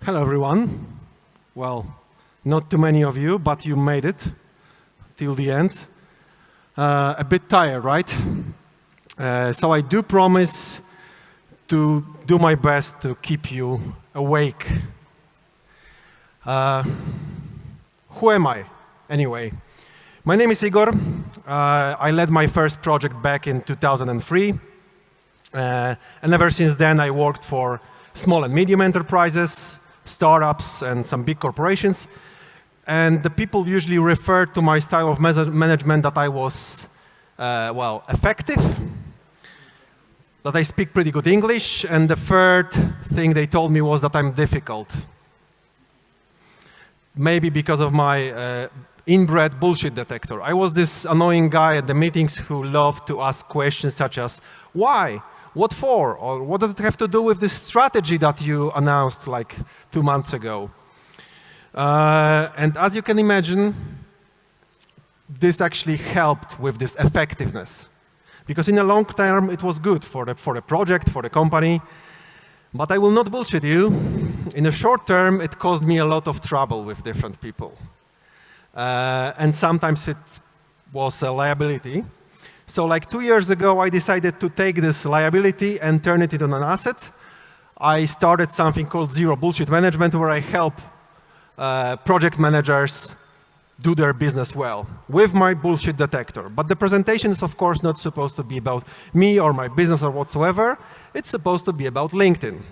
Hello, everyone. Well, not too many of you, but you made it till the end. A bit tired, right? So I do promise to do my best to keep you awake. Who am I, anyway? My name is Igor. I led my first project back in 2003. And ever since then, I worked for small and medium enterprises, startups, and some big corporations. And the people usually refer to my style of management that I was, well, effective, that I speak pretty good English, and the third thing they told me was that I'm difficult. Maybe because of my inbred bullshit detector. I was this annoying guy at the meetings who loved to ask questions such as, why? What for? Or what does it have to do with this strategy that you announced like 2 months ago? And as you can imagine, this actually helped with this effectiveness. Because in the long term, it was good for the project, for the company. But I will not bullshit you. In the short term, it caused me a lot of trouble with different people. And sometimes it was a liability. So like 2 years ago, I decided to take this liability and turn it into an asset. I started something called Zero Bullshit Management, where I help project managers do their business well with my bullshit detector. But the presentation is, of course, not supposed to be about me or my business or whatsoever. It's supposed to be about LinkedIn.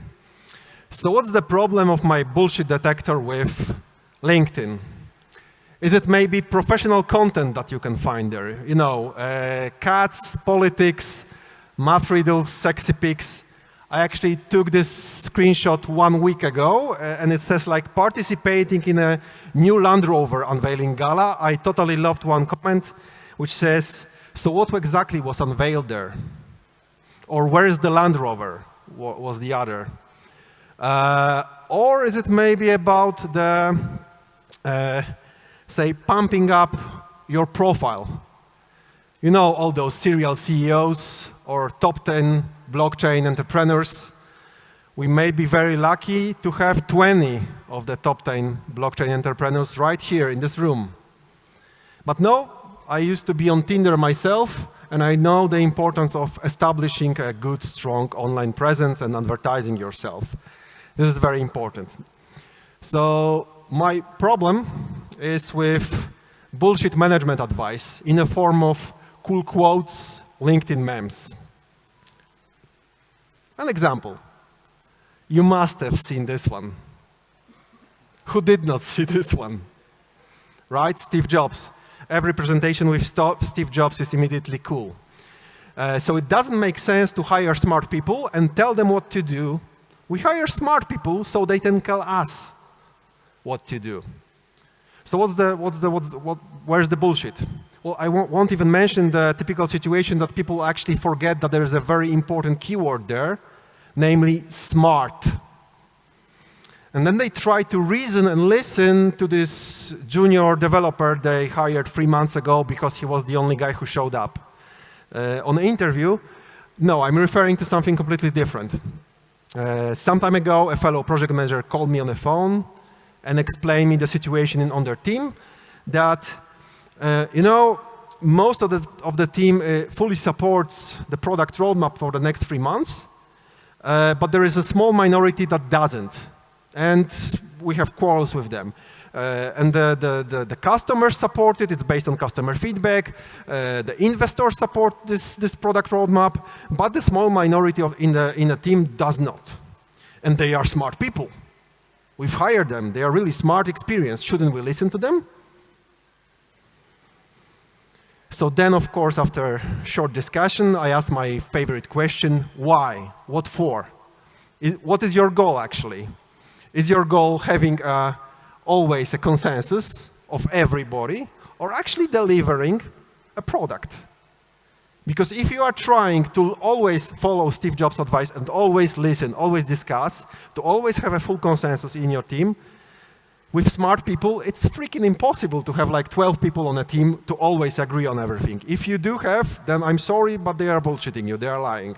So what's the problem of my bullshit detector with LinkedIn? Is it maybe professional content that you can find there? You know, cats, politics, math riddles, sexy pics. I actually took this screenshot 1 week ago, and it says like participating in a new Land Rover unveiling gala. I totally loved one comment, which says, so what exactly was unveiled there? Or where is the Land Rover, was the other. Or is it maybe about the, say, pumping up your profile? You know, all those serial CEOs or top 10 blockchain entrepreneurs. We may be very lucky to have 20 of the top 10 blockchain entrepreneurs right here in this room. But no, I used to be on Tinder myself, and I know the importance of establishing a good, strong online presence and advertising yourself. This is very important. So my problem is with bullshit management advice in the form of cool quotes, LinkedIn memes. An example. You must have seen this one. Who did not see this one? Right? Steve Jobs. Every presentation with Steve Jobs is immediately cool. So it doesn't make sense to hire smart people and tell them what to do. We hire smart people so they can tell us what to do. So where's the bullshit? Well, I won't even mention the typical situation that people actually forget that there is a very important keyword there, namely smart. And then they try to reason and listen to this junior developer they hired 3 months ago because he was the only guy who showed up on the interview. No, I'm referring to something completely different. Some time ago, a fellow project manager called me on the phone and explained me the situation on their team that, you know, most of the team fully supports the product roadmap for the next 3 months, but there is a small minority that doesn't, and we have quarrels with them. And the customers support it, it's based on customer feedback, the investors support this product roadmap, but the small minority in the team does not. And they are smart people. We've hired them, they are really smart, experienced. Shouldn't we listen to them? So then, of course, after short discussion, I asked my favorite question, why? What for? What is your goal, actually? Is your goal having always a consensus of everybody, or actually delivering a product? Because if you are trying to always follow Steve Jobs' advice and always listen, always discuss, to always have a full consensus in your team, with smart people, it's freaking impossible to have like 12 people on a team to always agree on everything. If you do have, then I'm sorry, but they are bullshitting you, they are lying.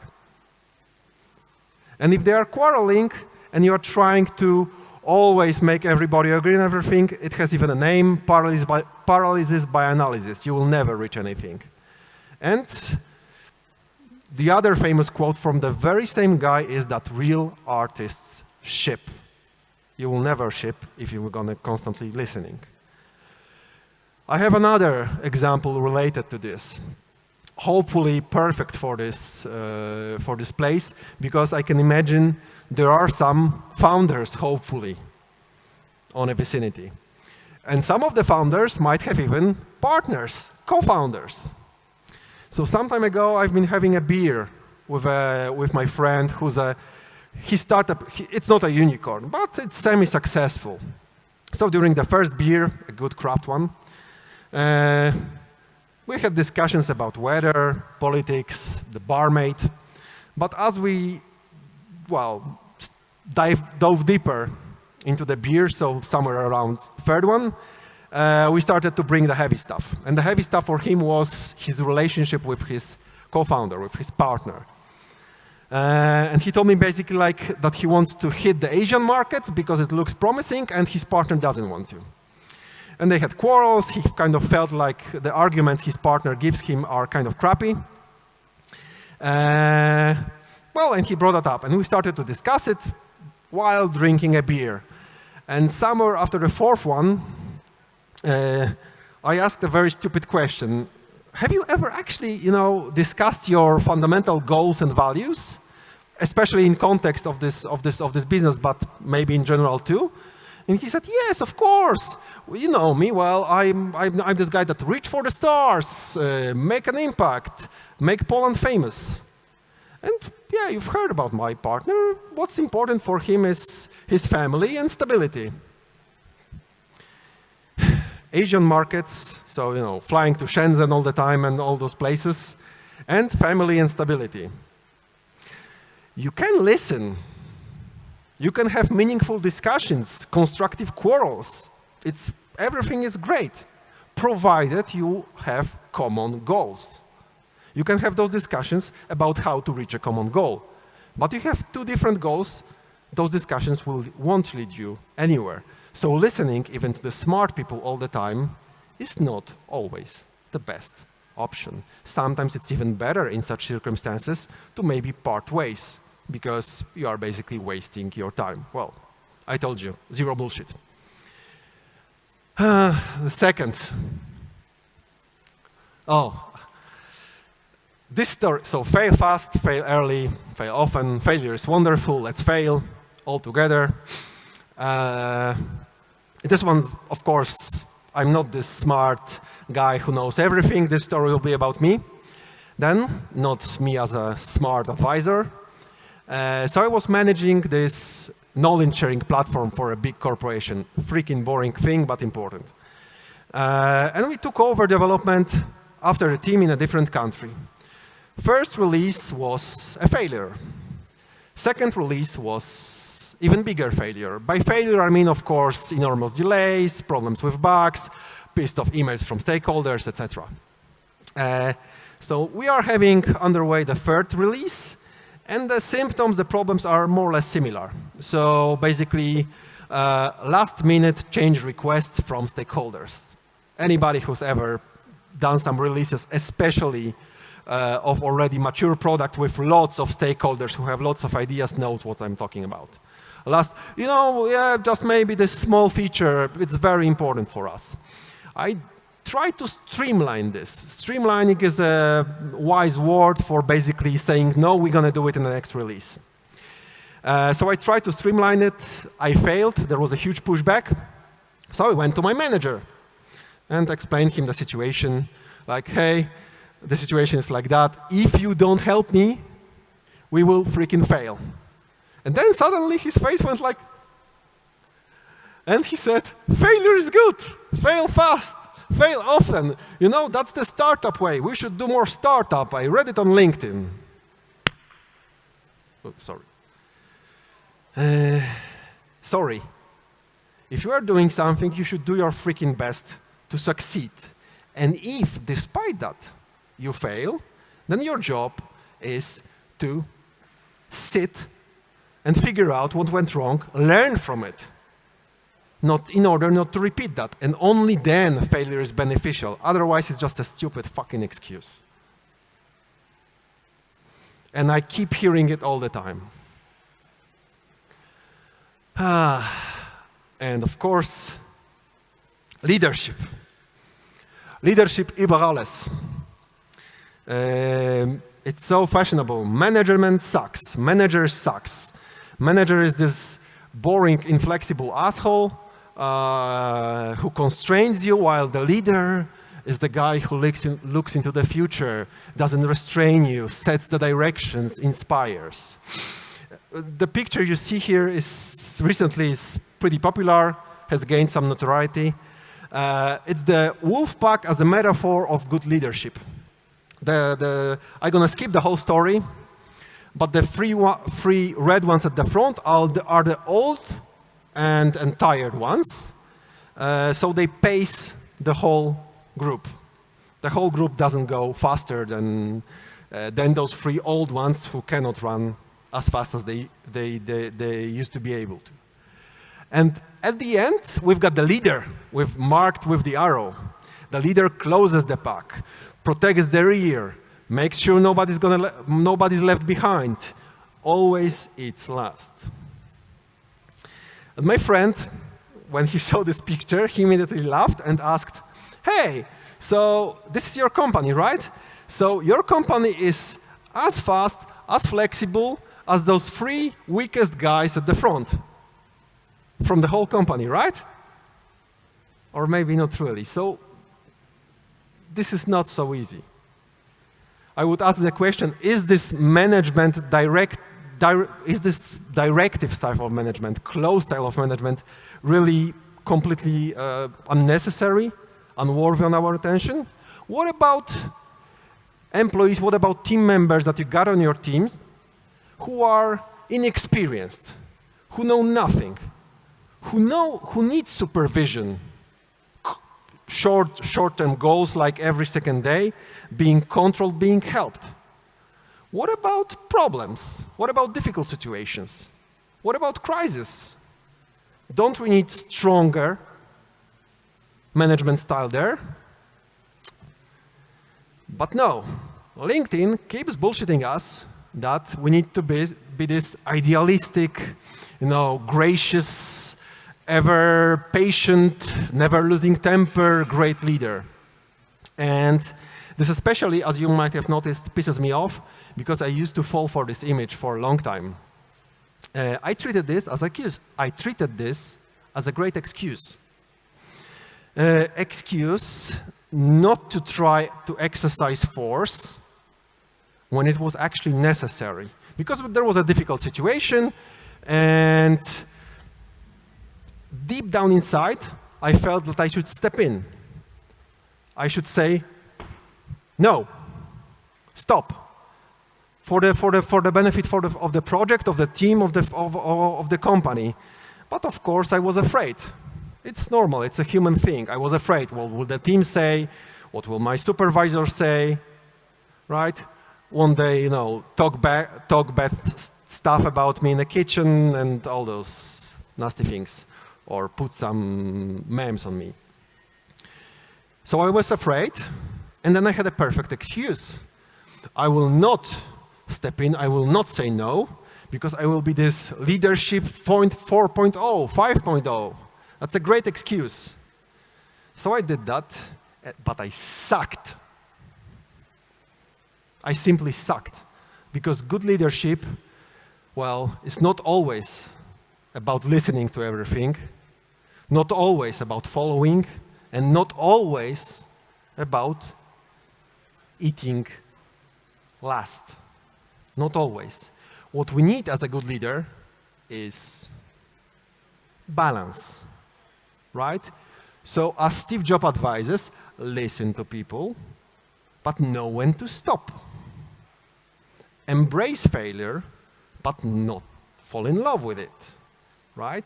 And if they are quarreling and you are trying to always make everybody agree on everything. It has even a name, paralysis by analysis. You will never reach anything. And the other famous quote from the very same guy is that real artists ship. You will never ship if you're going to constantly listening. I have another example related to this. Hopefully perfect for this place, because I can imagine there are some founders, hopefully, on a vicinity. And some of the founders might have even partners, co-founders. So some time ago, I've been having a beer with my friend who's his startup, it's not a unicorn, but it's semi-successful. So during the first beer, a good craft one, we had discussions about weather, politics, the barmaid. But as we, well, dove deeper into the beer, so somewhere around third one, we started to bring the heavy stuff. And the heavy stuff for him was his relationship with his co-founder, with his partner. And he told me basically like that he wants to hit the Asian markets because it looks promising, and his partner doesn't want to. And they had quarrels. He kind of felt like the arguments his partner gives him are kind of crappy. Well, and he brought it up, and we started to discuss it while drinking a beer. And somewhere after the fourth one, I asked a very stupid question. Have you ever actually, discussed your fundamental goals and values, especially in context of this business, but maybe in general too? And he said, yes, of course. Well, you know me well. I'm this guy that reach for the stars, make an impact, make Poland famous. And yeah, you've heard about my partner. What's important for him is his family and stability. Asian markets, so flying to Shenzhen all the time and all those places, and family and stability. You can listen. You can have meaningful discussions, constructive quarrels. Everything is great, provided you have common goals. You can have those discussions about how to reach a common goal. But if you have two different goals, those discussions won't lead you anywhere. So listening, even to the smart people all the time, is not always the best option. Sometimes it's even better in such circumstances to maybe part ways, because you are basically wasting your time. Well, I told you, zero bullshit. The second. This story, so fail fast, fail early, fail often, failure is wonderful, let's fail all together. This one's, of course, I'm not this smart guy who knows everything. This story will be about me. Then, not me as a smart advisor. So I was managing this knowledge sharing platform for a big corporation. Freaking boring thing, but important. And we took over development after a team in a different country. First release was a failure. Second release was even bigger failure. By failure, I mean, of course, enormous delays, problems with bugs, pissed off emails from stakeholders, etc. So we are having underway the third release, and the symptoms, the problems are more or less similar. So basically, last-minute change requests from stakeholders. Anybody who's ever done some releases, especially of already mature product with lots of stakeholders who have lots of ideas, knows what I'm talking about. Just maybe this small feature, it's very important for us. I try to streamline this. Streamlining is a wise word for basically saying, no, we're going to do it in the next release. So I tried to streamline it. I failed. There was a huge pushback. So I went to my manager and explained him the situation. Like, hey, the situation is like that. If you don't help me, we will freaking fail. And then suddenly his face went like, and he said, failure is good. Fail fast. Fail often. That's the startup way. We should do more startup. I read it on LinkedIn. Oh, sorry. Sorry. If you are doing something, you should do your freaking best to succeed. And if, despite that, you fail, then your job is to sit and figure out what went wrong, learn from it, in order not to repeat that. And only then failure is beneficial. Otherwise, it's just a stupid fucking excuse. And I keep hearing it all the time. And of course, leadership. Leadership über alles. It's so fashionable. Management sucks. Manager sucks. Manager is this boring, inflexible asshole who constrains you, while the leader is the guy who looks into the future, doesn't restrain you, sets the directions, inspires. The picture you see here is recently pretty popular, has gained some notoriety. It's the wolf pack as a metaphor of good leadership. I'm going to skip the whole story, but the three red ones at the front are the old and tired ones. So they pace the whole group. The whole group doesn't go faster than those three old ones who cannot run as fast as they used to be able to. And at the end, we've got the leader, marked with the arrow. The leader closes the pack, protects the rear, makes sure nobody's left behind, always eats last. And my friend, when he saw this picture, he immediately laughed and asked, "Hey, so this is your company, right? So your company is as fast, as flexible as those three weakest guys at the front from the whole company, right? Or maybe not really. So this is not so easy." I would ask the question, is this management is this directive style of management, closed style of management, really completely unnecessary, unworthy of our attention? What about employees, what about team members that you got on your teams who are inexperienced, who know nothing, who need supervision, short-term goals like every second day, being controlled, being helped? What about problems? What about difficult situations? What about crisis? Don't we need stronger management style there? But no, LinkedIn keeps bullshitting us that we need to be this idealistic, gracious, ever patient, never losing temper, great leader. And this especially, as you might have noticed, pisses me off because I used to fall for this image for a long time. I treated this as a great excuse. Excuse not to try to exercise force when it was actually necessary. Because there was a difficult situation, and deep down inside, I felt that I should step in. I should say, no, stop. For the benefit of the project, of the team, of the company. But of course, I was afraid. It's normal, it's a human thing. I was afraid, what will the team say? What will my supervisor say? Right? One day, talk bad stuff about me in the kitchen and all those nasty things. Or put some memes on me. So I was afraid, and then I had a perfect excuse. I will not step in, I will not say no, because I will be this leadership 4.0, 5.0. That's a great excuse. So I did that, but I sucked. I simply sucked. Because good leadership, well, is not always about listening to everything, not always about following, and not always about eating last. Not always. What we need as a good leader is balance, right? So as Steve Jobs advises, listen to people, but know when to stop. Embrace failure, but not fall in love with it, right?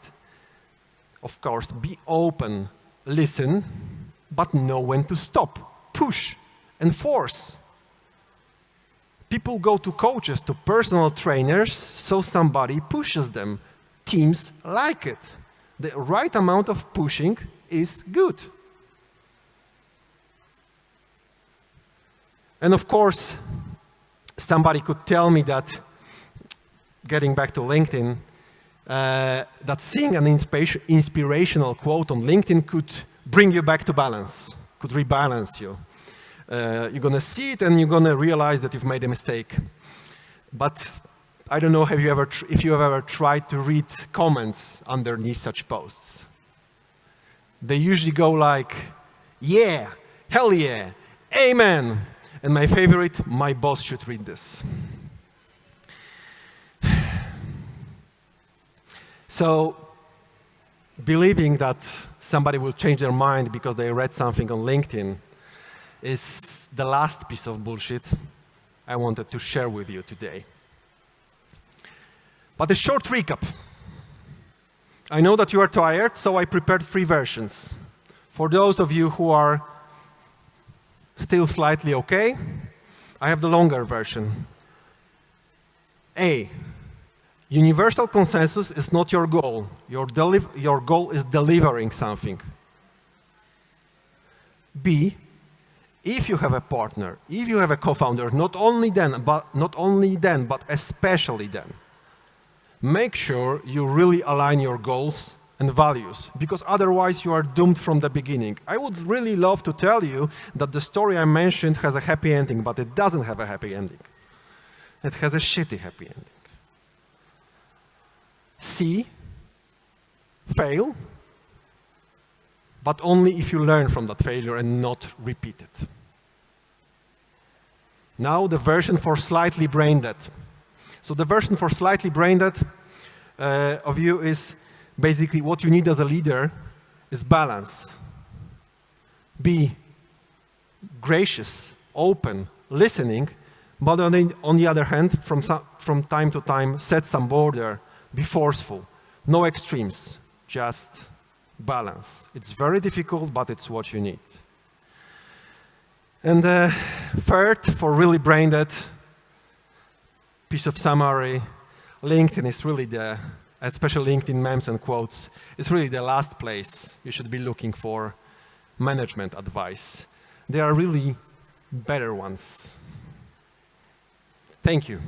Of course, be open, listen, but know when to stop, push, and force. People go to coaches, to personal trainers, so somebody pushes them. Teams like it. The right amount of pushing is good. And of course, somebody could tell me that, getting back to LinkedIn, that seeing an inspirational quote on LinkedIn could bring you back to balance, could rebalance you. You're going to see it and you're going to realize that you've made a mistake. But I don't know if you have ever tried to read comments underneath such posts. They usually go like, yeah, hell yeah, amen. And my favorite, my boss should read this. So, believing that somebody will change their mind because they read something on LinkedIn is the last piece of bullshit I wanted to share with you today. But a short recap. I know that you are tired, so I prepared 3 versions. For those of you who are still slightly okay, I have the longer version. A, universal consensus is not your goal. Your goal is delivering something. B, if you have a partner, if you have a co-founder, not only then, but especially then, make sure you really align your goals and values, because otherwise you are doomed from the beginning. I would really love to tell you that the story I mentioned has a happy ending, but it doesn't have a happy ending. It has a shitty happy ending. C, fail, but only if you learn from that failure and not repeat it. Now the version for slightly brain dead. So the version for slightly brain dead of you is basically what you need as a leader is balance. Be gracious, open, listening, but on the other hand, from time to time, set some border, be forceful. No extremes, just balance. It's very difficult, but it's what you need. And third, for really brain dead, piece of summary, LinkedIn is really especially LinkedIn memes and quotes, is really the last place you should be looking for management advice. There are really better ones. Thank you.